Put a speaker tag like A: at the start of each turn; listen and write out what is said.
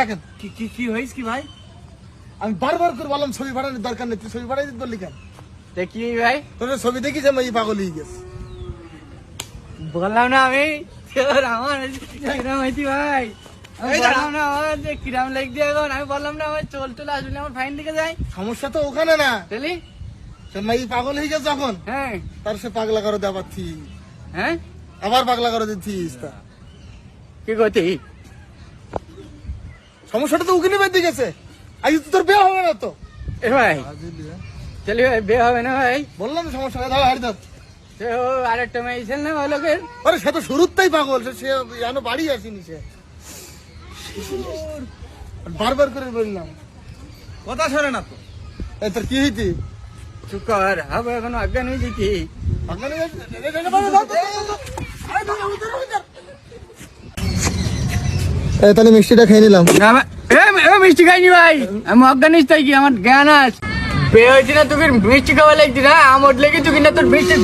A: রাখেন।
B: কি হয়েছে কি ভাই?
A: আমি বারবার করে বললাম ছবি পাঠানোর দরকার নেই, তুই ছবি পাঠাই দিতে বললি কেন?
B: দেখি ভাই,
A: তোর ছবি দেখি যে এই পাগল হয়ে গেছে।
B: বললাম না আমি আমার কিরাম হয়েছি ভাই, বললাম না আমার যে কিরাম লেগ দিয়ে এখন আমি বললাম না আমার চলে আসলে আমার ফাইন দিকে যাই।
A: সমস্যা তো ওখানে না,
B: চলি
A: সে মাই পাগল হয়ে গেছে যখন,
B: হ্যাঁ
A: তার সে পাগলা করে দেওয়ার থি,
B: হ্যাঁ
A: আবার পাগলা করে দিচ্ছিস। তা
B: কি করছি?
A: সমস্যাটা তো ওখানে বেঁধে গেছে। আজ তো তোর বিয়ে হবে না তো।
B: এ ভাই চলি ভাই, বিয়ে হবে না ভাই?
A: বললাম সমস্যা নেই, দাও হারি দাও।
B: সে ও আরেকটা মেয়ে ছিল না ওই লোকের,
A: আরে সে তো শুরুতেই পাগল, সে এখনো বাড়ি আসেনি। সে বারবার করে বললাম,
C: কথা শোনে না তো।
A: এই তোর কি হয়েছে?
B: চুপ কর, হবে এখন অজ্ঞান হয়েছি কি?
A: তাহলে মিষ্টিটা খেয়ে নিলাম।
B: না মিষ্টি খাইনি ভাই, আমি অজ্ঞান তাই কি আমার জ্ঞান আছে। বিয়ে হয়েছি না তোকে মিষ্টি খাওয়া লাগছি না, আমার লেগে তুই না তোর মিষ্টি